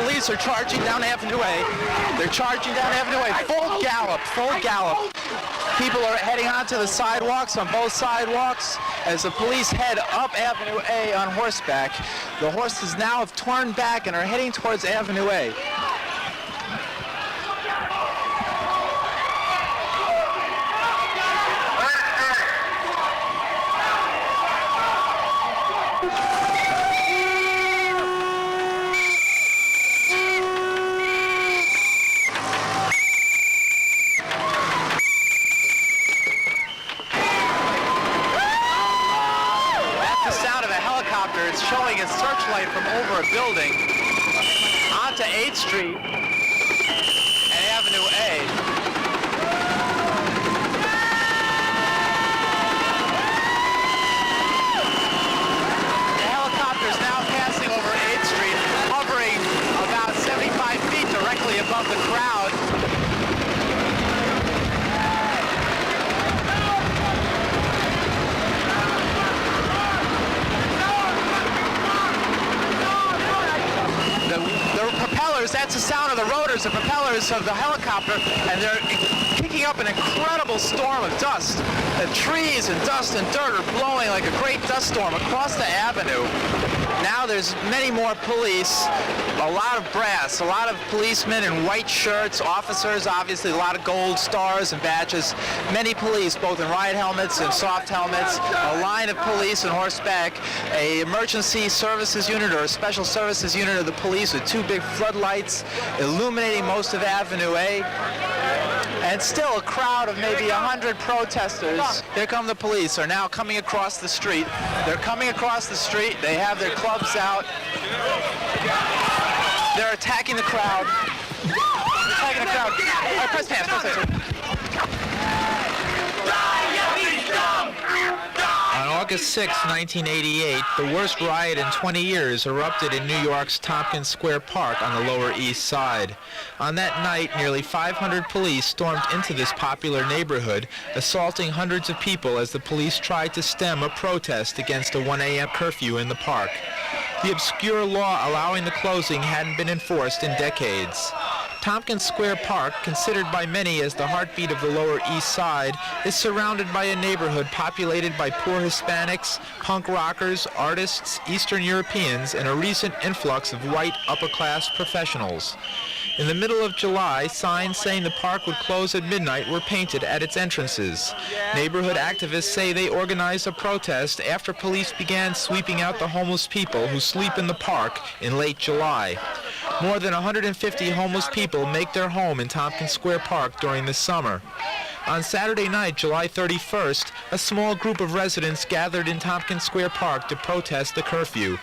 police are charging down Avenue A. They're charging down Avenue A, full gallop, full gallop. People are heading onto the sidewalks, on both sidewalks, as the police head up Avenue A on horseback. The horses now have turned back and are heading towards Avenue A. It's showing its searchlight from over a building onto 8th Street and Avenue A. The helicopter is now passing over 8th Street, hovering about 75 feet directly above the crowd. The propellers, that's the sound of the rotors, the propellers of the helicopter, and they're kicking up an incredible storm of dust. The trees and dust and dirt are blowing like a great dust storm across the avenue. Now there's many more police, a lot of brass, a lot of policemen in white shirts, officers, obviously a lot of gold stars and badges, many police, both in riot helmets and soft helmets, a line of police on horseback, a emergency services unit or a special services unit of the police with two big floodlights illuminating most of Avenue A. And still a crowd of maybe 100 protesters. Here come the police, are now coming across the street. They're coming across the street, they have their clubs out. They're attacking the crowd. They're attacking the crowd. All right, press pants, press pants. On August 6, 1988, the worst riot in 20 years erupted in New York's Tompkins Square Park on the Lower East Side. On that night, nearly 500 police stormed into this popular neighborhood, assaulting hundreds of people as the police tried to stem a protest against a 1 a.m. curfew in the park. The obscure law allowing the closing hadn't been enforced in decades. Tompkins Square Park, considered by many as the heartbeat of the Lower East Side, is surrounded by a neighborhood populated by poor Hispanics, punk rockers, artists, Eastern Europeans, and a recent influx of white upper-class professionals. In the middle of July, signs saying the park would close at midnight were painted at its entrances. Neighborhood activists say they organized a protest after police began sweeping out the homeless people who sleep in the park in late July. More than 150 homeless people make their home in Tompkins Square Park during the summer. On Saturday night, July 31st, a small group of residents gathered in Tompkins Square Park to protest the curfew.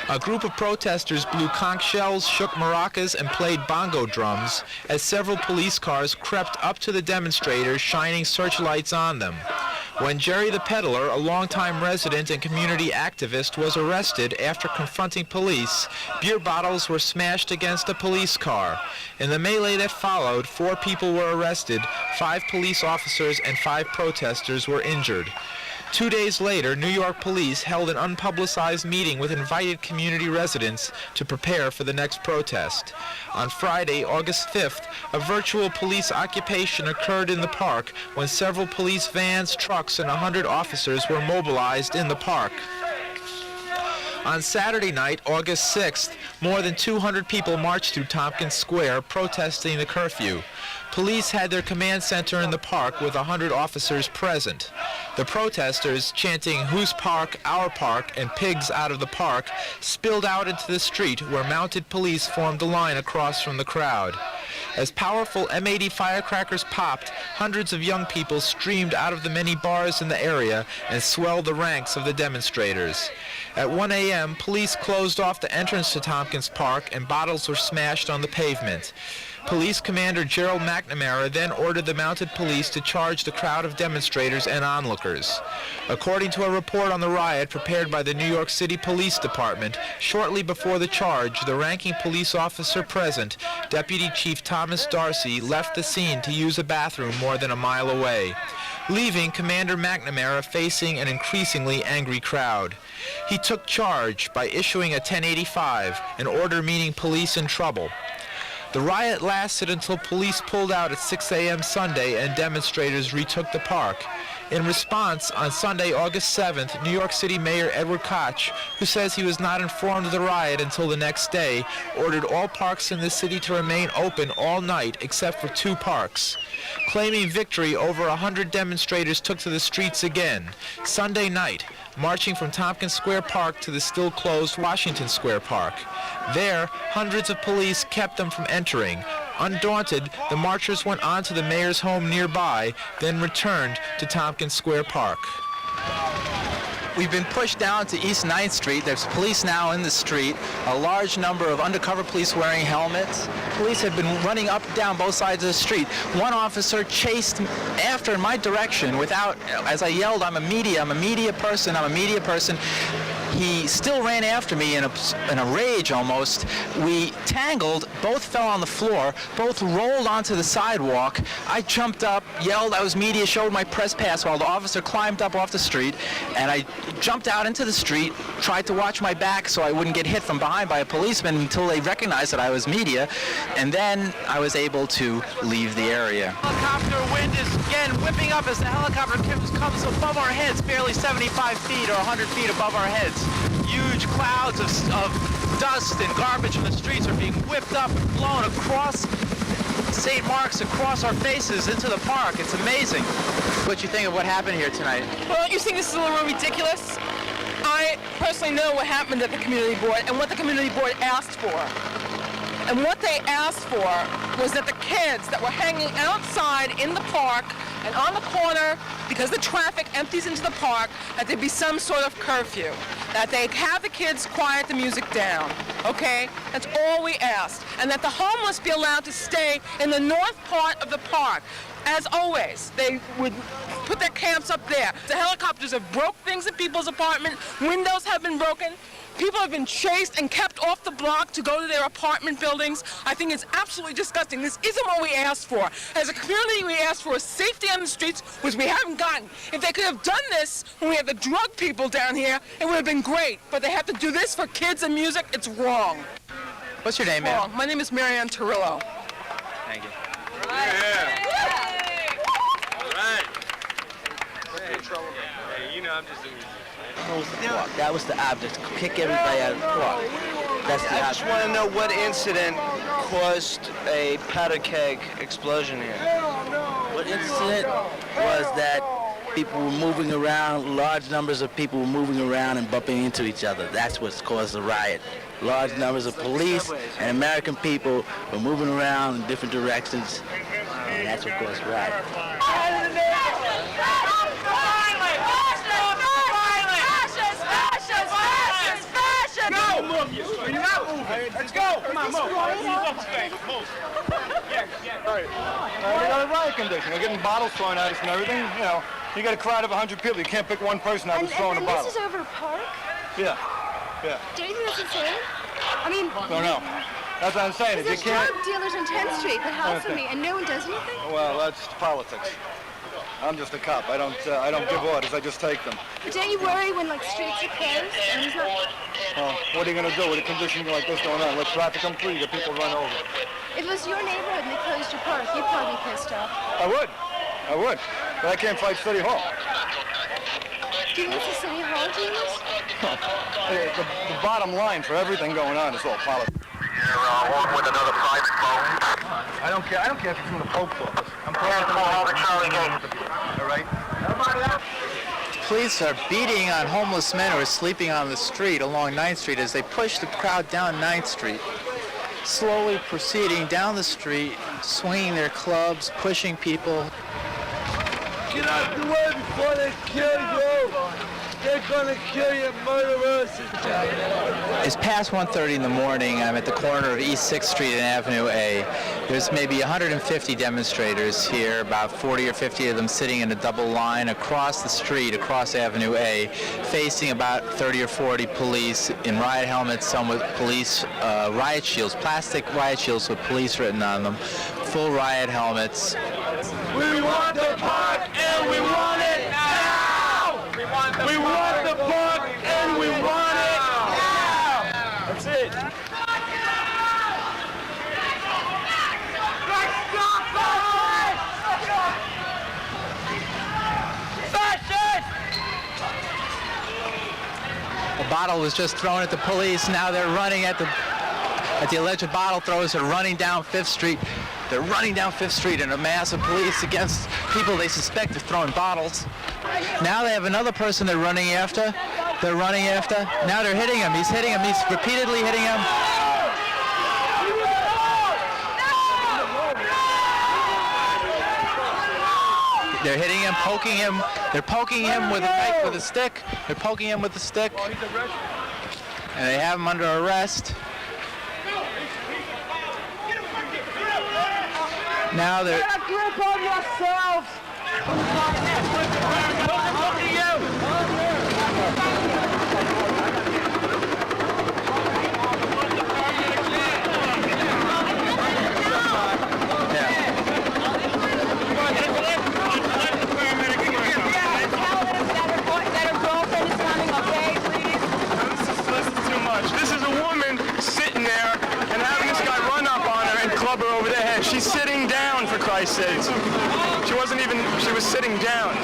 A group of protesters blew conch shells, shook maracas, and played bongo drums as several police cars crept up to the demonstrators, shining searchlights on them. When Jerry the Peddler, a longtime resident and community activist, was arrested after confronting police, beer bottles were smashed against a police car. In the melee that followed, 4 people were arrested, 5 police officers and 5 protesters were injured. 2 days later, New York police held an unpublicized meeting with invited community residents to prepare for the next protest. On Friday, August 5th, a virtual police occupation occurred in the park when several police vans, trucks, and 100 officers were mobilized in the park. On Saturday night, August 6th, more than 200 people marched through Tompkins Square protesting the curfew. Police had their command center in the park with 100 officers present. The protesters, chanting "Whose Park? Our Park," and "Pigs out of the park," spilled out into the street where mounted police formed a line across from the crowd. As powerful M80 firecrackers popped, hundreds of young people streamed out of the many bars in the area and swelled the ranks of the demonstrators. At 1 a.m., police closed off the entrance to Tompkins Park and bottles were smashed on the pavement. Police Commander Gerald McNamara then ordered the mounted police to charge the crowd of demonstrators and onlookers. According to a report on the riot prepared by the New York City Police Department, shortly before the charge, the ranking police officer present, Deputy Chief Thomas Darcy, left the scene to use a bathroom more than a mile away, leaving Commander McNamara facing an increasingly angry crowd. He took charge by issuing a 1085, an order meaning police in trouble. The riot lasted until police pulled out at 6 a.m. Sunday and demonstrators retook the park. In response, on Sunday, August 7th, New York City Mayor Edward Koch, who says he was not informed of the riot until the next day, ordered all parks in the city to remain open all night except for 2 parks. Claiming victory, over 100 demonstrators took to the streets again. Sunday night, marching from Tompkins Square Park to the still-closed Washington Square Park. There, hundreds of police kept them from entering. Undaunted, the marchers went on to the mayor's home nearby, then returned to Tompkins Square Park. We've been pushed down to East 9th Street. There's police now in the street, a large number of undercover police wearing helmets. Police have been running up and down both sides of the street. One officer chased after in my direction without, as I yelled, I'm a media person. He still ran after me in a rage almost. We tangled, both fell on the floor, both rolled onto the sidewalk. I jumped up, yelled I was media, showed my press pass while the officer climbed up off the street, and I jumped out into the street, tried to watch my back so I wouldn't get hit from behind by a policeman until they recognized that I was media, and then I was able to leave the area. Helicopter wind is again whipping up as the helicopter comes above our heads, barely 75 feet or 100 feet above our heads. Huge clouds of dust and garbage from the streets are being whipped up and blown across St. Mark's, across our faces into the park. It's amazing. What you think of what happened here tonight? Well, you think this is a little ridiculous? I personally know what happened at the community board and what the community board asked for. And what they asked for was that the kids that were hanging outside in the park and on the corner, because the traffic empties into the park, that there be some sort of curfew, that they have the kids quiet the music down, okay? That's all we asked. And that the homeless be allowed to stay in the north part of the park. As always, they would put their camps up there. The helicopters have broke things in people's apartment, windows have been broken, people have been chased and kept off the block to go to their apartment buildings. I think it's absolutely disgusting. This isn't what we asked for. As a community, we asked for safety on the streets, which we haven't gotten. If they could have done this when we had the drug people down here, it would have been great. But they have to do this for kids and music. It's wrong. What's your name, ma'am? My name is Marianne Torillo. Thank you. Yeah. All right. Hey, you know I'm just doing That was the object. Kick everybody out of the park. That's the I just want to know what incident caused a powder keg explosion here. What incident was that people were moving around, large numbers of people were moving around and bumping into each other. That's what's caused the riot. Large numbers of police and American people were moving around in different directions, and that's what caused the riot. You're not moving. Let's go. Come on, move. Right. We got a riot condition. We're getting bottles thrown at us and everything. You know, you got a crowd of 100 people. You can't pick one person out who's throwing a bottle. And this is over a park? Yeah. Do you think that's insane? I mean... No. That's what I'm saying. There's drug dealers on 10th Street that help me, and no one does anything? Well, that's politics. I'm just a cop. I don't give orders. I just take them. But don't you worry when, like, streets are closed and he's not... Well, what are you going to do with a condition like this going on? Let traffic come through, you get people run over. If it was your neighborhood and they closed your park, you'd probably be pissed off. I would. But I can't fight City Hall. Do you think it's a City Hall, James? The bottom line for everything going on is all politics. You're on with another private phone. I don't care if it's from the Pope's office. I'm paying for All right? Police are beating on homeless men who are sleeping on the street along 9th Street as they push the crowd down 9th Street, slowly proceeding down the street, swinging their clubs, pushing people. Get out the way before they kill you. They're gonna kill you, murderers. It's past 1:30 in the morning. I'm at the corner of East 6th Street and Avenue A. There's maybe 150 demonstrators here, about 40 or 50 of them sitting in a double line across the street, across Avenue A, facing about 30 or 40 police in riot helmets, some with police riot shields, plastic riot shields with police written on them, full riot helmets. We want the park and we want it now! We want the park and we want it now! That's it. A bottle was just thrown at the police. Now they're running at the alleged bottle throwers. They're running down 5th Street. They're running down 5th Street in a mass of police against people they suspect of throwing bottles. Now they have another person they're running after. Now they're hitting him. He's hitting him. He's repeatedly hitting him. They're hitting him, poking him. They're poking him with a knife, with a stick. They're poking him with a stick. And they have him under arrest. Now they're... Get a grip on yourselves! This is a woman sitting there and having this guy run up on her and club her over the head. She's sitting down, for Christ's sakes. She was sitting down.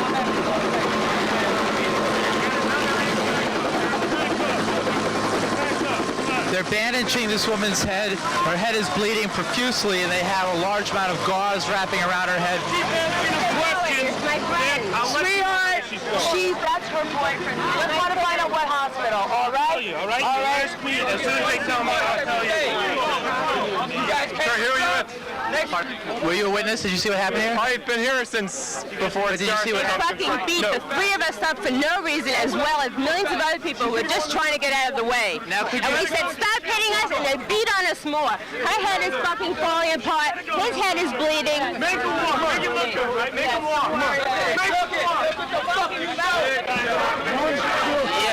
They're bandaging this woman's head. Her head is bleeding profusely, and they have a large amount of gauze wrapping around her head. It's my friend. Sweetheart, that's her boyfriend. Let's want to find out what hospital, all right? All right? You ask me as soon as they tell me, I'll tell you. Sir, here are you at? Were you a witness? Did you see what happened here? I've been here since before it Did you see what Fucking beat the three of us up for no reason, as well as millions of other people who were just trying to get out of the way. Now, could And you- we said, stop hitting us, and they beat on us more. Her head is fucking falling apart. His head is bleeding. Make him walk. Make him look good, right? Make him walk. Make him walk.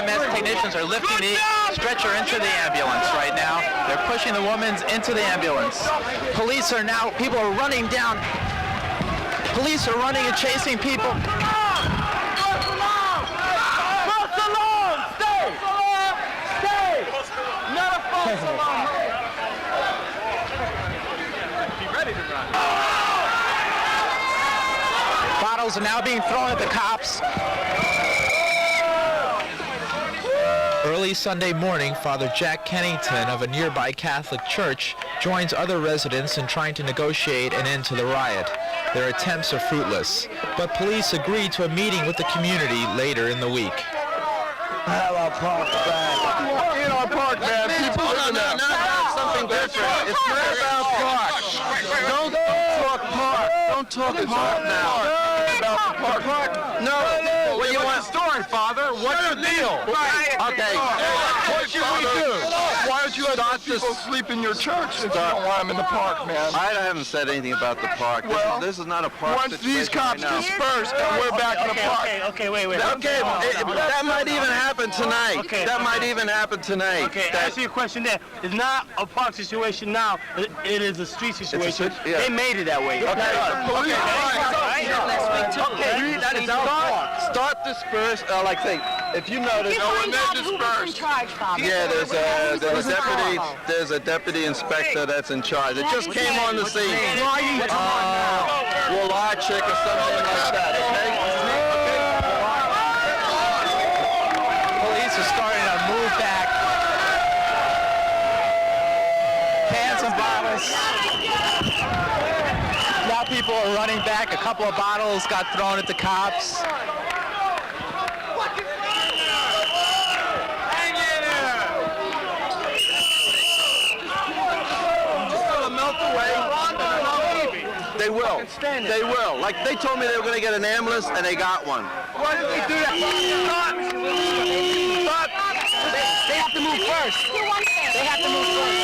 EMS technicians are lifting the stretcher into the ambulance right now. They're pushing the woman into the ambulance. People are running down. Police are running and chasing people. Bottles are now being thrown at the cops. Early Sunday morning, Father Jack Kennington of a nearby Catholic church joins other residents in trying to negotiate an end to the riot. Their attempts are fruitless, but police agree to a meeting with the community later in the week. Have our park back. In our park, man. People living there. Something different. It's not about park. Don't talk park. Don't talk park now. About the park. No. What do you want? Story, Father. What's the deal? Okay. What should we do? Why don't you let people sleep in your church if you don't want them in the park, man? I haven't said anything about the park. Well, This is not a park Once these situation cops right now. disperse and we're back in the park. Okay, that might even happen tonight. Okay. That might even happen tonight. Okay, answer your question there. It's not a park situation now. It is a street situation. yeah. They made it that way. Okay. Police Start disperse. Like say, if you notice, yeah, there's a deputy inspector that's in charge. It just came on the scene. Well, our chick or something like that. Okay. Police are starting to move back. Cans and bottles. Now people are running back. A couple of bottles got thrown at the cops. They will. They will. Like they told me they were going to get an ambulance, and they got one. Why did they do that? They have to move first. They have to move first.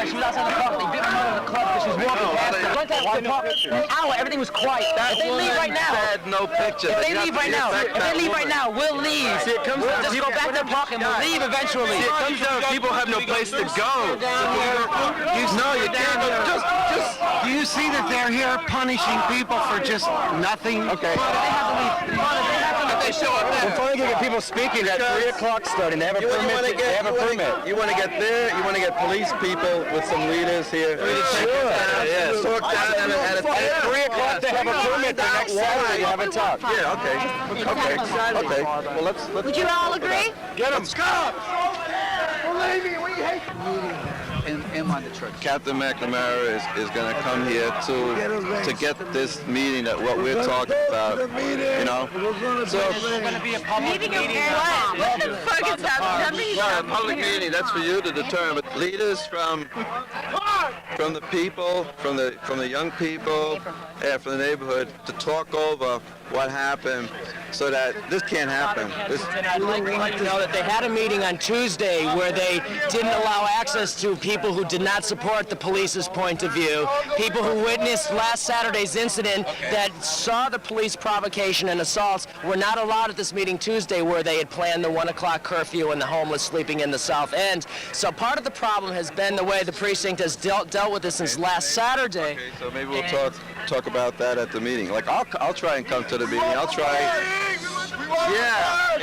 She was outside the park. They bit my mother in the club because she was walking past them. Went to the park. An hour, everything was quiet. If they leave right now, no picture. If they leave right now, we'll leave. See, it comes We'll down just go back to the park and we'll leave eventually. See, it comes down to people have no place to go. No, you can't. Just. Do you see that they're here punishing people for just nothing? Okay. They show up there. We're finally getting people speaking at 3 o'clock starting. They have a permit. They have a permit. You want to get there. You want to get police people with some leaders here. Sure. Yeah. Talk down at 3 o'clock they have a permit. The next Saturday they have a talk. Yeah. Okay. Well, let's. Would you all agree? Get them. Stop. Believe me, we hate him on the church. Captain McNamara is going to come here to get this meeting at what we're talking about. You know. So going to be a public meeting. What the fuck is happening? yeah, a public meeting. That's for you to determine. Leaders from the people, from the young people, from the neighborhood, to talk over what happened, so that this can't happen. And I'd like to know that they had a meeting on Tuesday where they didn't allow access to people who did not support the police's point of view, people who witnessed last Saturday's incident that saw the police provocation and assaults were not allowed at this meeting Tuesday where they had planned the 1 o'clock curfew and the homeless sleeping in the South End. So part of the problem has been the way the precinct has dealt with this since last Saturday. Okay, so maybe we'll talk about that at the meeting. Like I'll try and come to the meeting. I'll try. Yeah.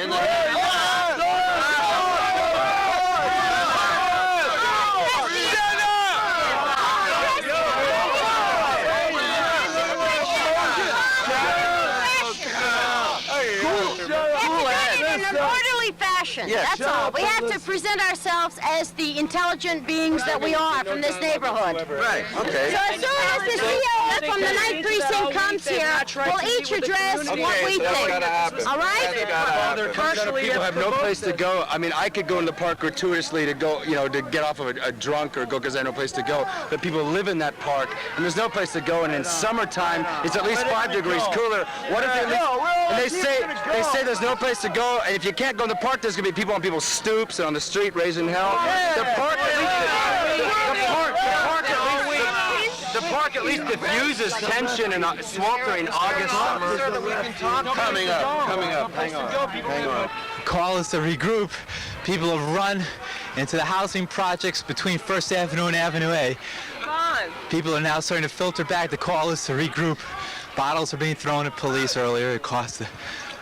In an orderly fashion. That's all. We have to present ourselves as the intelligent beings that we are from this neighborhood. Right. Okay. So as soon as the CO from the 9th precinct comes here, we'll each address what we think. All right? People have no place to go. I mean, I could go in the park gratuitously to go, to get off of a drunk or go because I have no place to go. But people live in that park, and there's no place to go. And in summertime, it's at least 5 degrees cooler. What if they say there's no place to go, and if you can't go in the park, there's gonna be people on people's stoops and on the street raising hell. The park at least diffuses tension in sweltering August summer. Coming up. Hang on. Call us to regroup. People have run into the housing projects between First Avenue and Avenue A. People are now starting to filter back. The call is to regroup. Bottles are being thrown at police earlier. It caused the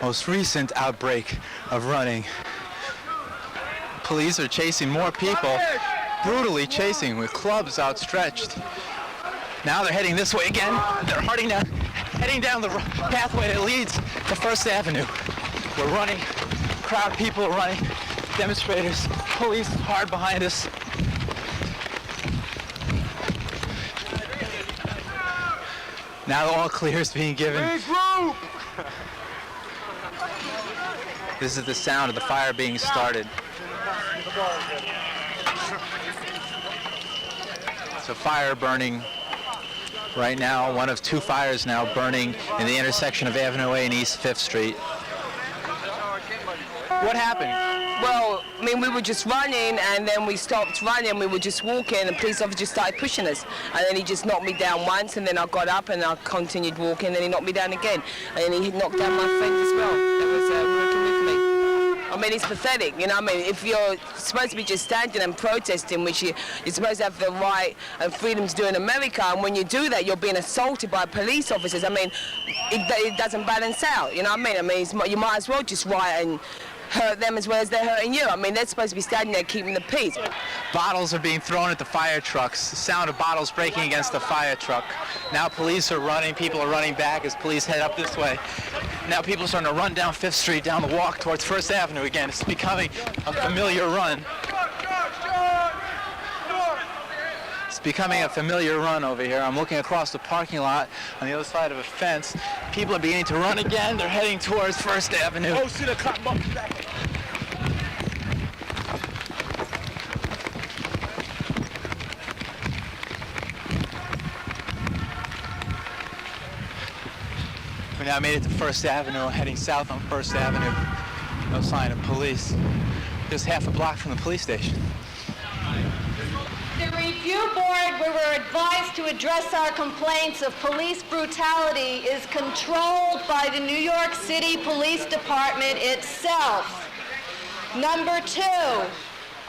most recent outbreak of running. Police are chasing more people, brutally chasing with clubs outstretched. Now they're heading this way again. They're heading down the pathway that leads to First Avenue. We're running, crowd people are running, demonstrators, police hard behind us. Now all clear is being given. This is the sound of the fire being started. It's a fire burning right now, one of 2 fires now burning in the intersection of Avenue A and East 5th Street. What happened? Well, I mean, we were just running, and then we stopped running. We were just walking, and the police officer just started pushing us. And then he just knocked me down once, and then I got up, and I continued walking, and then he knocked me down again. And then he knocked down my friend as well that was working with me. I mean, it's pathetic, I mean, if you're supposed to be just standing and protesting, which you're supposed to have the right and freedom to do in America, and when you do that, you're being assaulted by police officers. I mean, it doesn't balance out, you know what I mean? You might as well just riot and hurt them as well as they're hurting you. I mean, they're supposed to be standing there keeping the peace. Bottles are being thrown at the fire trucks. The sound of bottles breaking against the fire truck. Now police are running. People are running back as police head up this way. Now people are starting to run down 5th Street, down the walk towards First Avenue again. It's becoming a familiar run. It's becoming a familiar run over here. I'm looking across the parking lot on the other side of a fence. People are beginning to run again. They're heading towards First Avenue. Oh, see the cop back. We now made it to First Avenue, heading south on First Avenue. No sign of police. Just half a block from the police station. The review board, we were advised to address our complaints of police brutality, is controlled by the New York City Police Department itself. Number 2,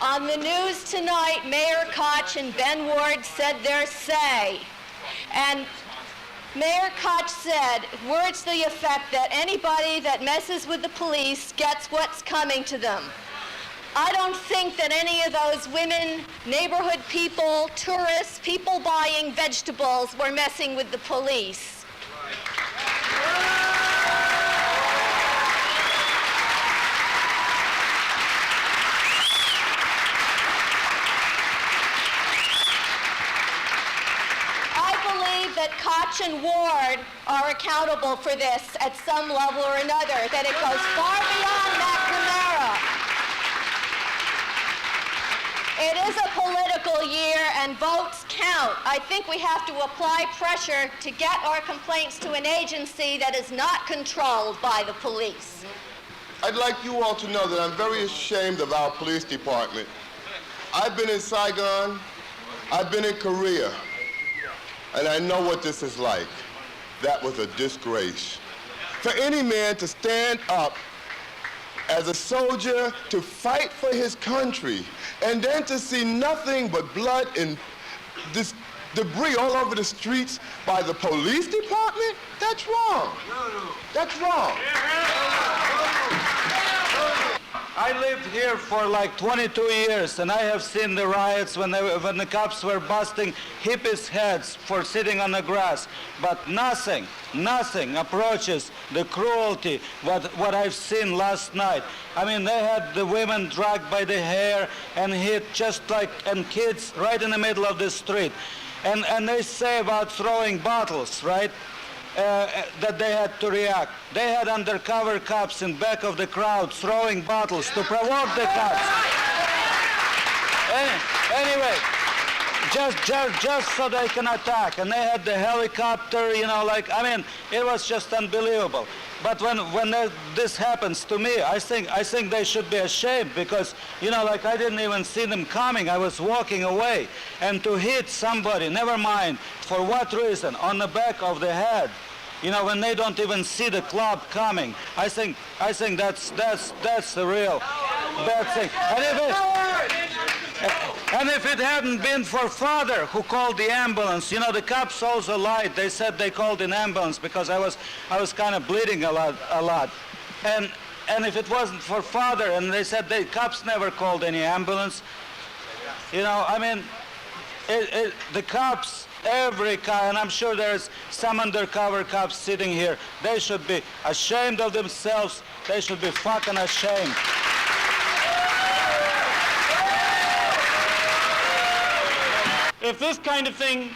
on the news tonight, Mayor Koch and Ben Ward said their say. And Mayor Koch said words to the effect that anybody that messes with the police gets what's coming to them. I don't think that any of those women, neighborhood people, tourists, people buying vegetables were messing with the police. I believe that Koch and Ward are accountable for this at some level or another, that it goes far beyond McNamara. It is a political year and votes count. I think we have to apply pressure to get our complaints to an agency that is not controlled by the police. I'd like you all to know that I'm very ashamed of our police department. I've been in Saigon, I've been in Korea, and I know what this is like. That was a disgrace. For any man to stand up as a soldier to fight for his country, and then to see nothing but blood and this debris all over the streets by the police department, that's wrong. That's wrong. I lived here for like 22 years, and I have seen the riots when the cops were busting hippies' heads for sitting on the grass. But nothing approaches the cruelty what I've seen last night. I mean, they had the women dragged by the hair and hit and kids right in the middle of the street. And they say about throwing bottles, right? That they had to react. They had undercover cops in back of the crowd throwing bottles to provoke the cops. Anyway, just so they can attack. And they had the helicopter, I mean, it was just unbelievable. But when this happens to me, I think they should be ashamed because, I didn't even see them coming. I was walking away. And to hit somebody, never mind for what reason, on the back of the head, when they don't even see the club coming, I think that's the real bad thing. And if it hadn't been for Father who called the ambulance, the cops also lied. They said they called an ambulance because I was kind of bleeding a lot. And if it wasn't for Father, and they said the cops never called any ambulance, the cops, every cop, and I'm sure there's some undercover cops sitting here, they should be ashamed of themselves. They should be fucking ashamed. If this kind of thing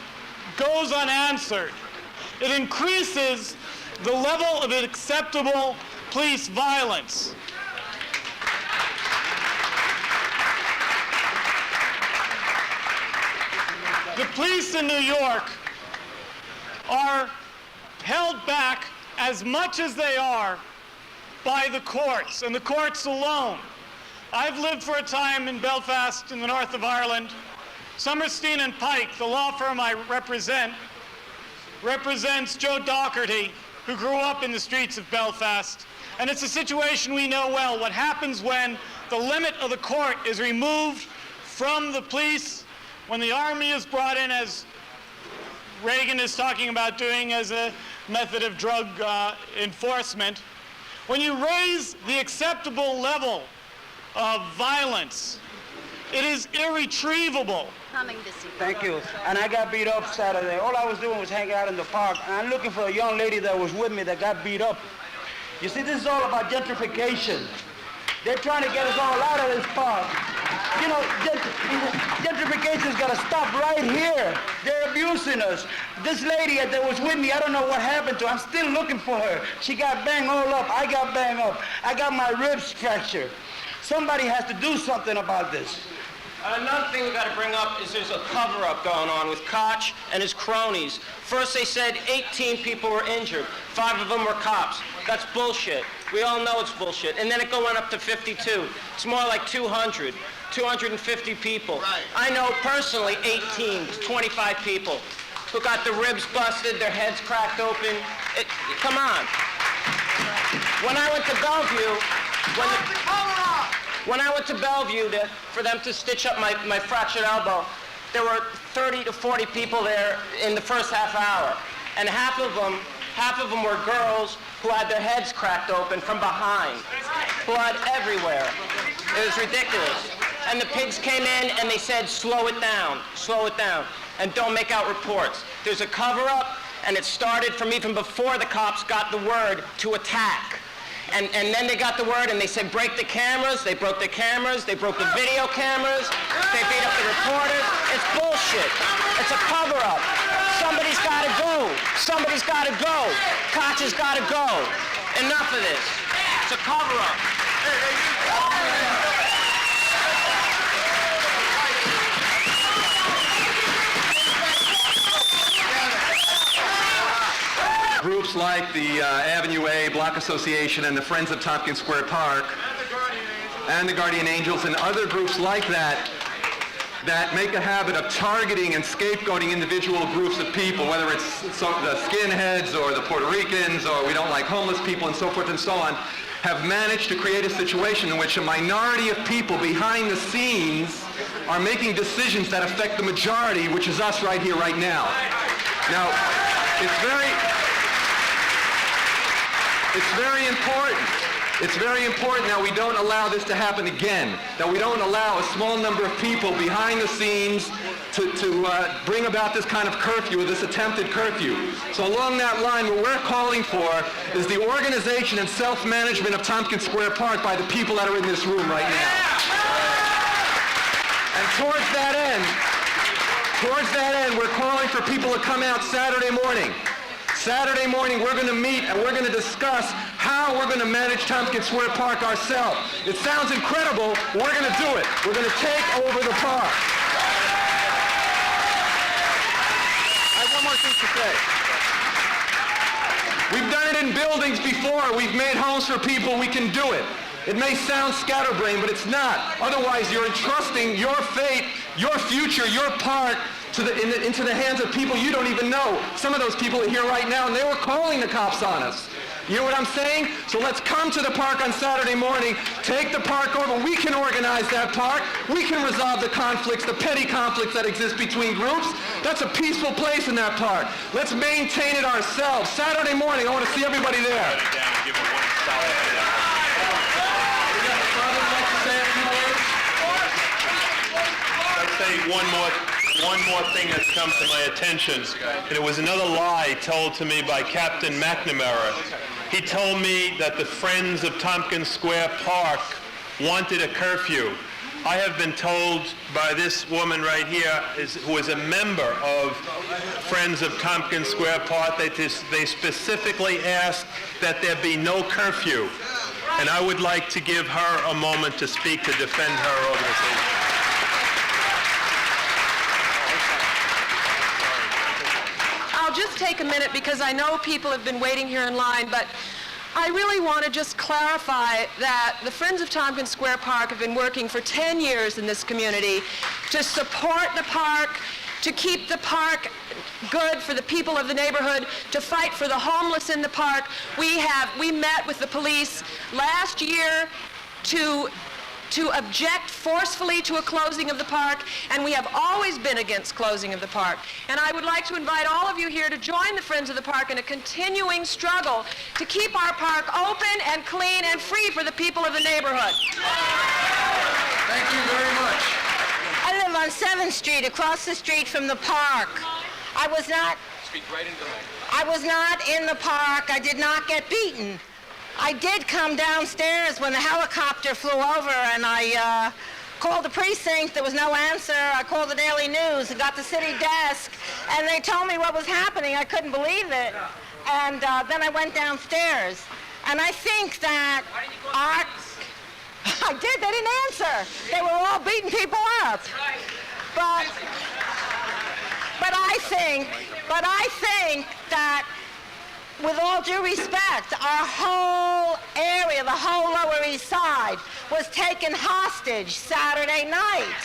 goes unanswered, it increases the level of acceptable police violence. The police in New York are held back as much as they are by the courts, and the courts alone. I've lived for a time in Belfast in the north of Ireland. Summerstein and Pike, the law firm I represents Joe Doherty, who grew up in the streets of Belfast. And it's a situation we know well. What happens when the limit of the court is removed from the police, when the army is brought in, as Reagan is talking about doing as a method of drug enforcement. When you raise the acceptable level of violence, it is irretrievable. Thank you. And I got beat up Saturday. All I was doing was hanging out in the park, and I'm looking for a young lady that was with me that got beat up. You see, this is all about gentrification. They're trying to get us all out of this park. Gentrification's got to stop right here. They're abusing us. This lady that was with me, I don't know what happened to her. I'm still looking for her. She got banged all up. I got banged up. I got my ribs fractured. Somebody has to do something about this. Another thing we got to bring up is there's a cover-up going on with Koch and his cronies. First they said 18 people were injured. 5 of them were cops. That's bullshit. We all know it's bullshit. And then it went up to 52. It's more like 200, 250 people. Right. I know personally 18 to 25 people who got their ribs busted, their heads cracked open. Come on. When I went to Bellevue, when I went to Bellevue for them to stitch up my fractured elbow, there were 30 to 40 people there in the first half hour. And half of them were girls who had their heads cracked open from behind. Blood everywhere. It was ridiculous. And the pigs came in and they said, slow it down, and don't make out reports. There's a cover-up, and it started from even before the cops got the word to attack. And then they got the word and they said, break the cameras. They broke the cameras. They broke the video cameras. They beat up the reporters. It's bullshit. It's a cover-up. Somebody's got to go. Somebody's got to go. Koch has got to go. Enough of this. It's a cover-up. Groups like the Avenue A Block Association and the Friends of Tompkins Square Park and the Guardian Angels and other groups like that make a habit of targeting and scapegoating individual groups of people, whether it's the skinheads or the Puerto Ricans or we don't like homeless people and so forth and so on, have managed to create a situation in which a minority of people behind the scenes are making decisions that affect the majority, which is us right here, right now. Now, it's very important that we don't allow this to happen again, that we don't allow a small number of people behind the scenes to bring about this kind of curfew, or this attempted curfew. So along that line, what we're calling for is the organization and self-management of Tompkins Square Park by the people that are in this room right now. And towards that end, we're calling for people to come out Saturday morning. Saturday morning, we're going to meet and we're going to discuss how we're going to manage Tompkins Square Park ourselves. It sounds incredible, but we're going to do it. We're going to take over the park. I have one more thing to say. We've done it in buildings before. We've made homes for people. We can do it. It may sound scatterbrained, but it's not. Otherwise, you're entrusting your fate, your future, your park into the hands of people you don't even know. Some of those people are here right now, and they were calling the cops on us. You know what I'm saying? So let's come to the park on Saturday morning, take the park over. We can organize that park. We can resolve the conflicts, the petty conflicts that exist between groups. That's a peaceful place in that park. Let's maintain it ourselves. Saturday morning, I want to see everybody there. I'll say one more thing that's come to my attention, and it was another lie told to me by Captain McNamara. He told me that the Friends of Tompkins Square Park wanted a curfew. I have been told by this woman right here, who is a member of Friends of Tompkins Square Park, that they specifically asked that there be no curfew. And I would like to give her a moment to speak to defend her organization. I'll just take a minute because I know people have been waiting here in line, but I really want to just clarify that the Friends of Tompkins Square Park have been working for 10 years in this community to support the park, to keep the park good for the people of the neighborhood, to fight for the homeless in the park. We met with the police last year to object forcefully to a closing of the park, and we have always been against closing of the park. And I would like to invite all of you here to join the Friends of the Park in a continuing struggle to keep our park open and clean and free for the people of the neighborhood. Thank you very much. I live on 7th Street, across the street from the park. I was not in the park. I did not get beaten. I did come downstairs when the helicopter flew over, and I called the precinct. There was no answer. I called the Daily News and got the city desk, and they told me what was happening. I couldn't believe it. And then I went downstairs. And I think that I did. They didn't answer. They were all beating people up. But I think that, with all due respect, our whole area, the whole Lower East Side, was taken hostage Saturday night.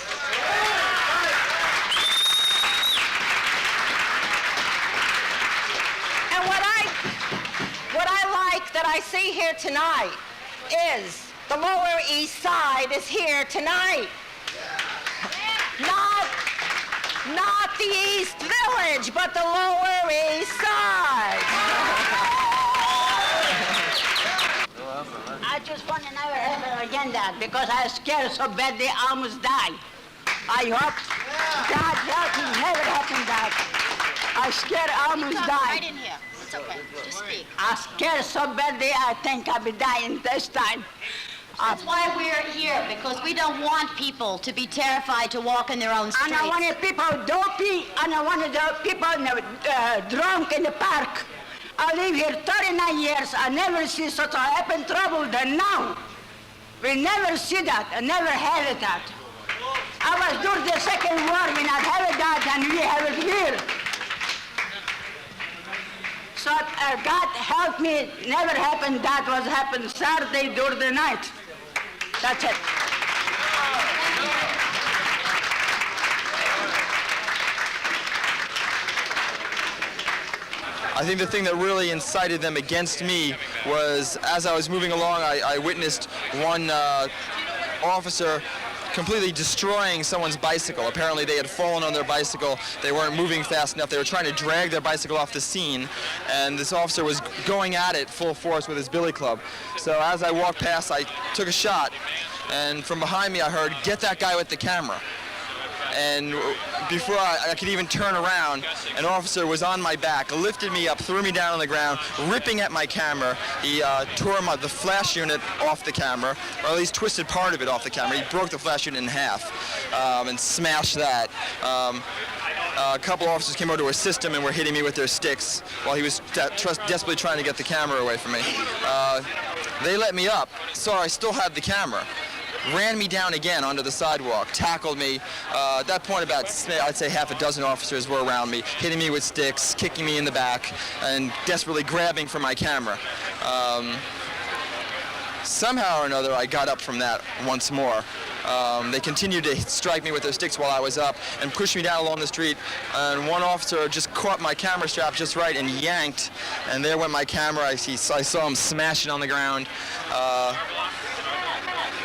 And what I like that I see here tonight is the Lower East Side is here tonight. Not the East Village, but the Lower East Side. I just want to never ever again that, because I was scared so bad they almost died. I hope God help me never happen that. I scared almost died. Right in here. It's okay. Just speak. I scared so bad I think I'll be dying this time. That's why we're here, because we don't want people to be terrified to walk in their own streets. And I want people dopey, and I want the people drunk in the park. I live here 39 years. I never see such a happen trouble than now. We never see that. I never had that. I was during the Second War when I had that, and we have it here. So God help me, never happened that was happened Saturday during the night. That's it. I think the thing that really incited them against me was, as I was moving along, I witnessed one officer completely destroying someone's bicycle. Apparently they had fallen on their bicycle, they weren't moving fast enough, they were trying to drag their bicycle off the scene, and this officer was going at it full force with his billy club. So as I walked past, I took a shot, and from behind me I heard, "Get that guy with the camera." And before I could even turn around, an officer was on my back, lifted me up, threw me down on the ground, ripping at my camera. He tore the flash unit off the camera, or at least twisted part of it off the camera. He broke the flash unit in half and smashed that. A couple officers came over to assist him and were hitting me with their sticks while he was desperately trying to get the camera away from me. They let me up, so I still had the camera. Ran me down again onto the sidewalk, tackled me. At that point, about, I'd say, half a dozen officers were around me, hitting me with sticks, kicking me in the back, and desperately grabbing for my camera. Somehow or another, I got up from that once more. They continued to strike me with their sticks while I was up and pushed me down along the street. And one officer just caught my camera strap just right and yanked, and there went my camera. I saw him smash it on the ground.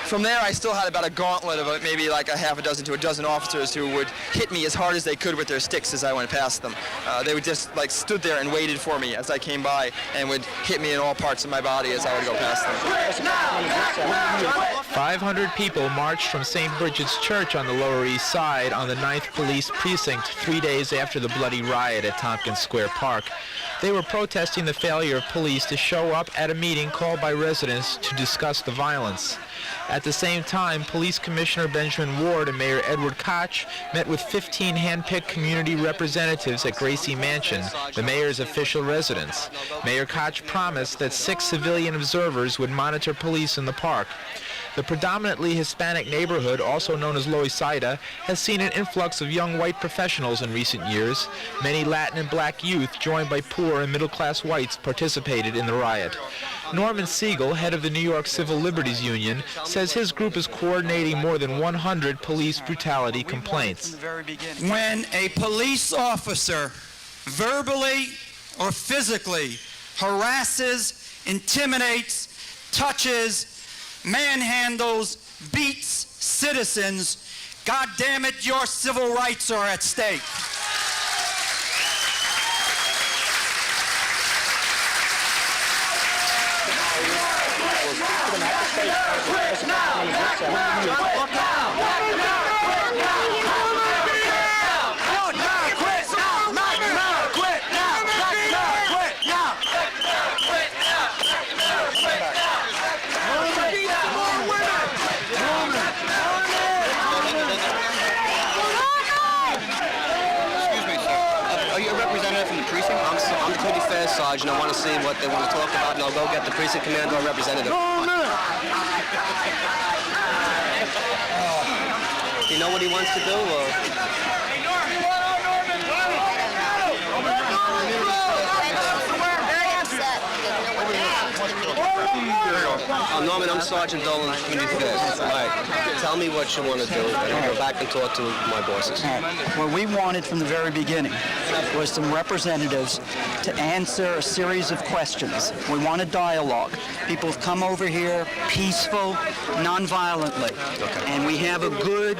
From there, I still had about a gauntlet of maybe like a half a dozen to a dozen officers who would hit me as hard as they could with their sticks as I went past them. They would just like stood there and waited for me as I came by and would hit me in all parts of my body as I would go past them. 500 people marched from St. Bridget's Church on the Lower East Side on the 9th Police Precinct 3 days after the bloody riot at Tompkins Square Park. They were protesting the failure of police to show up at a meeting called by residents to discuss the violence. At the same time, Police Commissioner Benjamin Ward and Mayor Edward Koch met with 15 hand-picked community representatives at Gracie Mansion, the mayor's official residence. Mayor Koch promised that 6 civilian observers would monitor police in the park. The predominantly Hispanic neighborhood, also known as Loisaida, has seen an influx of young white professionals in recent years. Many Latin and black youth, joined by poor and middle-class whites, participated in the riot. Norman Siegel, head of the New York Civil Liberties Union, says his group is coordinating more than 100 police brutality complaints. When a police officer verbally or physically harasses, intimidates, touches, manhandles, beats citizens, God damn it, your civil rights are at stake. I'm the Community Affairs Sergeant. I want to see what they want to talk about, and I'll go get the precinct commander or representative. Do you know what he wants to do? Norman, I'm Sergeant Dolan, Community Affairs. All right, tell me what you want to do, and I'll go back and talk to my bosses. What we wanted from the very beginning was some representatives to answer a series of questions. We want a dialogue. People have come over here peaceful, non-violently, and we have a good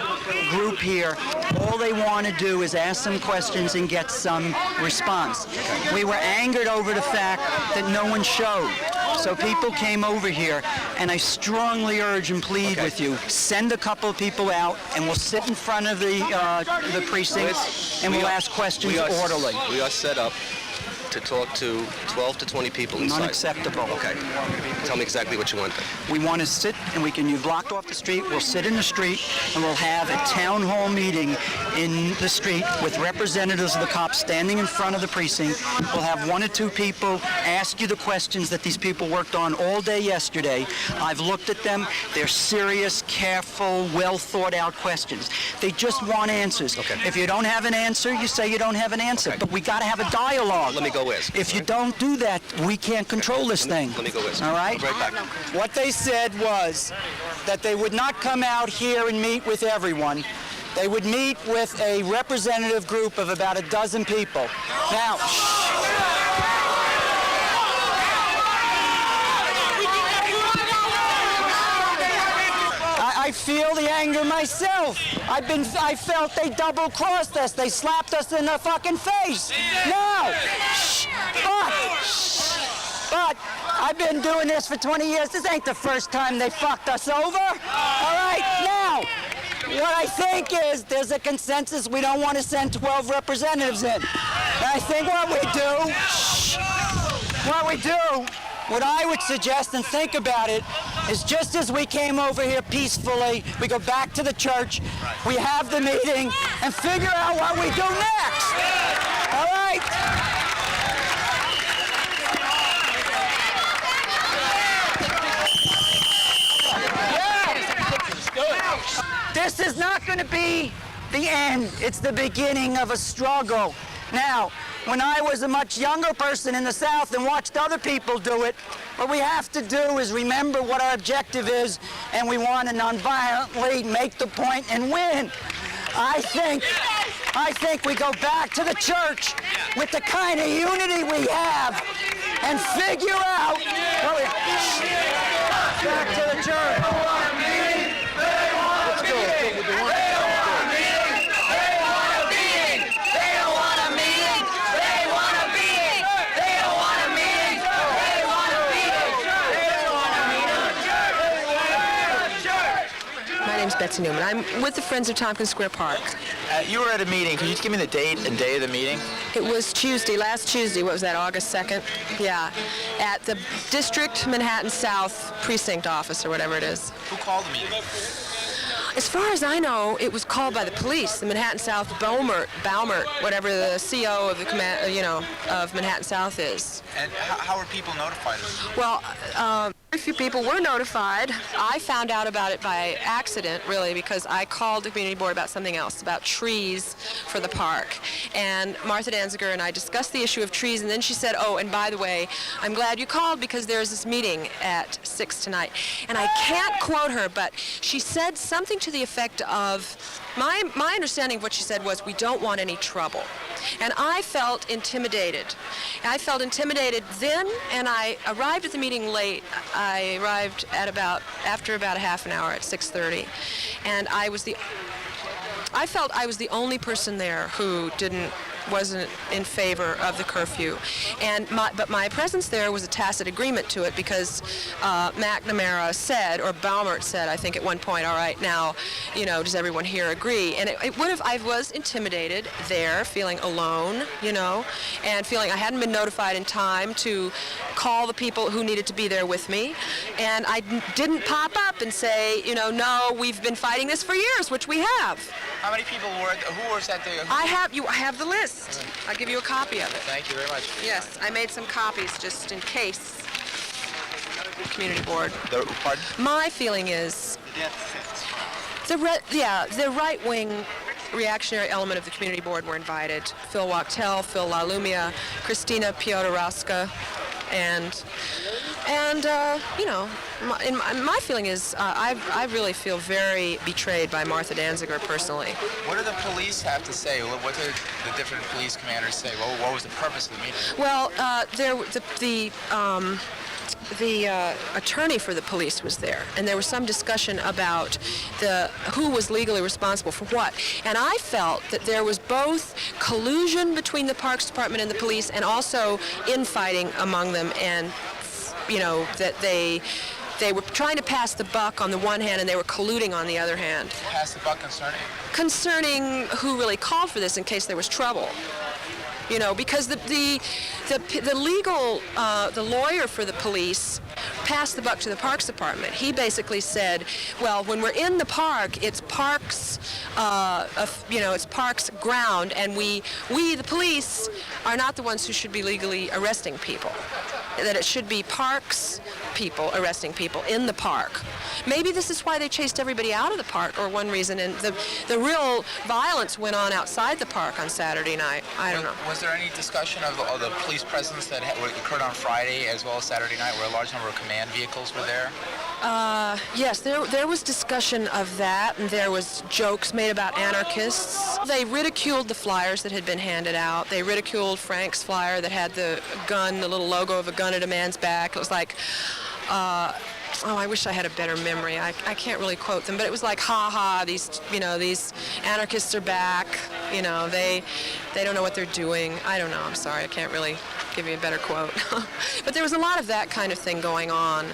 group here. All they want to do is ask some questions and get some response. We were angered over the fact that no one showed. So people came over here, and I strongly urge and plead with you, send a couple of people out, and we'll sit in front of the precincts, and we'll ask questions orderly. We are set up to talk to 12 to 20 people inside. Unacceptable. Okay. Tell me exactly what you want then. We want to sit, and you've blocked off the street, we'll sit in the street, and we'll have a town hall meeting in the street with representatives of the cops standing in front of the precinct. We'll have 1 or 2 people ask you the questions that these people worked on all day yesterday. I've looked at them. They're serious, careful, well thought out questions. They just want answers. Okay. If you don't have an answer, you say you don't have an answer. Okay. But we got to have a dialogue. Let me go ask. If you don't do that, we can't control this thing. Let me go ask. All right? I'll be right back. What they said was that they would not come out here and meet with everyone. They would meet with a representative group of about 12 people. Now, I feel the anger myself. I felt they double-crossed us. They slapped us in the fucking face. Now, but I've been doing this for 20 years. This ain't the first time they fucked us over. All right, now, what I think is there's a consensus we don't want to send 12 representatives in. And I think what I would suggest and think about it is just as we came over here peacefully, we go back to the church, we have the meeting, and figure out what we do next. All right? This is not going to be the end. It's the beginning of a struggle. Now, when I was a much younger person in the South and watched other people do it, what we have to do is remember what our objective is, and we want to nonviolently make the point and win. I think we go back to the church with the kind of unity we have and figure out back to the church. Let's go. Betsy Newman. I'm with the Friends of Tompkins Square Park. You were at a meeting. Can you just give me the date and day of the meeting? It was Tuesday, last Tuesday. What was that, August 2nd? Yeah. At the District Manhattan South Precinct Office or whatever it is. Who called the meeting? As far as I know, it was called by the police, the Manhattan South Baumert, whatever the CO of the command, of Manhattan South is. And how were people notified of it? Well, very few people were notified. I found out about it by accident, really, because I called the community board about something else, about trees for the park. And Martha Danziger and I discussed the issue of trees, and then she said, oh, and by the way, I'm glad you called because there's this meeting at 6 tonight. And I can't quote her, but she said something to the effect of, my understanding of what she said was, we don't want any trouble. And I felt intimidated. I felt intimidated then, and I arrived at the meeting late. I arrived at after about a half an hour at 6:30, and I felt I was the only person there who wasn't in favor of the curfew. But my presence there was a tacit agreement to it because McNamara said, or Baumert said, I think at one point, all right, now, does everyone here agree? And I was intimidated there, feeling alone, and feeling I hadn't been notified in time to call the people who needed to be there with me. And I didn't pop up and say, no, we've been fighting this for years, which we have. How many people who was at the... I have the list. I'll give you a copy of it. Thank you very much. Yes, I made some copies just in case. Community board. Pardon? My feeling is... The right-wing reactionary element of the community board were invited. Phil Wachtel, Phil LaLumia, Christina Piotrowska, and you know, my feeling is I really feel very betrayed by Martha Danziger personally. What do the police have to say? What did the different police commanders say? What was the purpose of the meeting? Well, the attorney for the police was there, and there was some discussion about who was legally responsible for what. And I felt that there was both collusion between the Parks Department and the police, and also infighting among them, and you know, that they were trying to pass the buck on the one hand, and they were colluding on the other hand. Pass the buck concerning? Concerning who really called for this in case there was trouble. You know, because the legal, the lawyer for the police passed the buck to the Parks Department. He basically said, well, when we're in the park, it's Parks, it's Parks ground, and we, the police, are not the ones who should be legally arresting people. That it should be Parks people arresting people in the park. Maybe this is why they chased everybody out of the park, or one reason, and the real violence went on outside the park on Saturday night. I don't know. Was there any discussion of the police presence that occurred on Friday as well as Saturday night, where a large number of command vehicles were there? Yes, there was discussion of that, and there was jokes made about anarchists. They ridiculed the flyers that had been handed out. They ridiculed Frank's flyer that had the gun, the little logo of a gun at a man's back. It was like, I wish I had a better memory. I can't really quote them, but it was like, ha ha, these anarchists are back. You know, they don't know what they're doing. I don't know, I'm sorry, I can't really give you a better quote. But there was a lot of that kind of thing going on.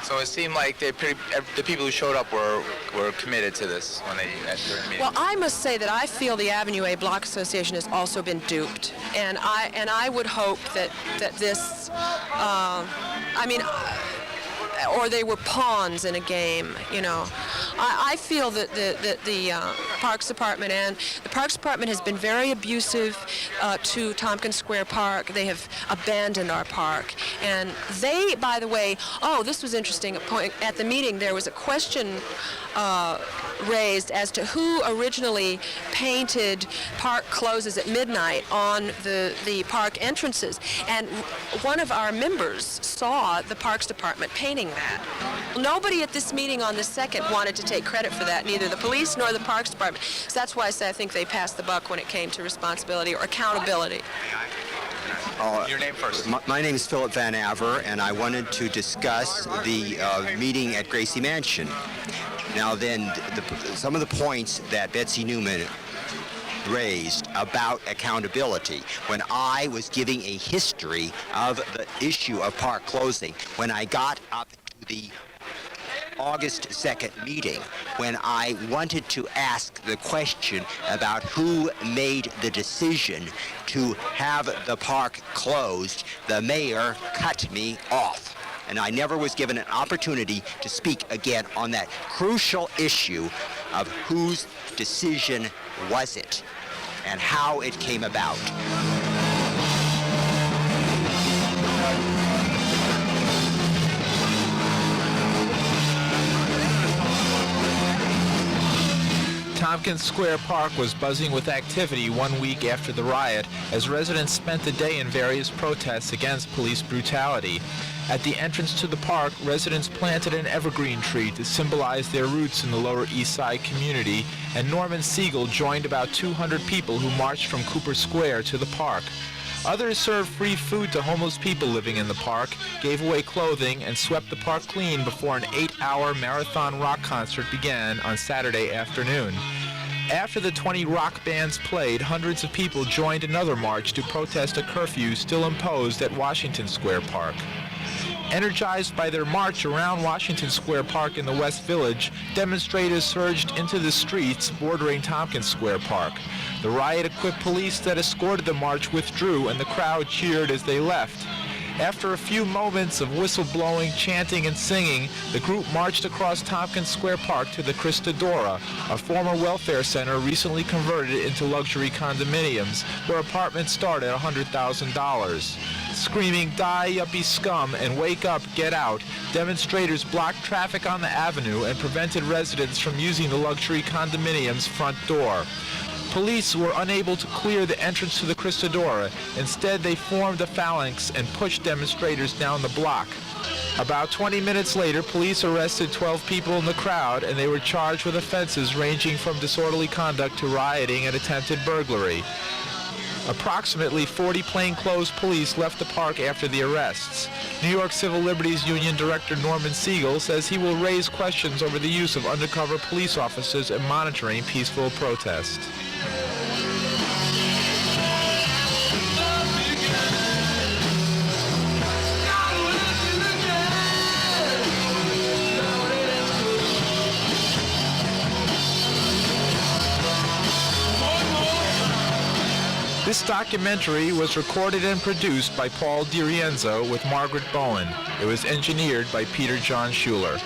So it seemed like the people who showed up were committed to this during the meeting. Well, I must say that I feel the Avenue A Block Association has also been duped, and I would hope that this, or they were pawns in a game, you know. I feel that the Parks Department has been very abusive to Tompkins Square Park. They have abandoned our park. And they, by the way, this was interesting, at the meeting there was a question raised as to who originally painted park closes at midnight on the park entrances. And one of our members saw the Parks Department painting that. Nobody at this meeting on the 2nd wanted to take credit for that, neither the police nor the Parks Department. So that's why I say I think they passed the buck when it came to responsibility or accountability. Your name first. My name is Philip Van Aver, and I wanted to discuss the meeting at Gracie Mansion. Now then, some of the points that Betsy Newman raised about accountability, when I was giving a history of the issue of park closing, when I got up to the August 2nd meeting, when I wanted to ask the question about who made the decision to have the park closed, the mayor cut me off. And I never was given an opportunity to speak again on that crucial issue of whose decision was it and how it came about. Tompkins Square Park was buzzing with activity 1 week after the riot as residents spent the day in various protests against police brutality. At the entrance to the park, residents planted an evergreen tree to symbolize their roots in the Lower East Side community, and Norman Siegel joined about 200 people who marched from Cooper Square to the park. Others served free food to homeless people living in the park, gave away clothing, and swept the park clean before an 8-hour marathon rock concert began on Saturday afternoon. After the 20 rock bands played, hundreds of people joined another march to protest a curfew still imposed at Washington Square Park. Energized by their march around Washington Square Park in the West Village, demonstrators surged into the streets bordering Tompkins Square Park. The riot-equipped police that escorted the march withdrew, and the crowd cheered as they left. After a few moments of whistleblowing, chanting, and singing, the group marched across Tompkins Square Park to the Christadora, a former welfare center recently converted into luxury condominiums, where apartments start at $100,000. Screaming, "Die, yuppie scum," and "Wake up, get out," demonstrators blocked traffic on the avenue and prevented residents from using the luxury condominium's front door. Police were unable to clear the entrance to the Cristadora. Instead, they formed a phalanx and pushed demonstrators down the block. About 20 minutes later, police arrested 12 people in the crowd, and they were charged with offenses ranging from disorderly conduct to rioting and attempted burglary. Approximately 40 plainclothes police left the park after the arrests. New York Civil Liberties Union Director Norman Siegel says he will raise questions over the use of undercover police officers in monitoring peaceful protest. This documentary was recorded and produced by Paul DeRienzo with Margaret Bowen. It was engineered by Peter John Schuler.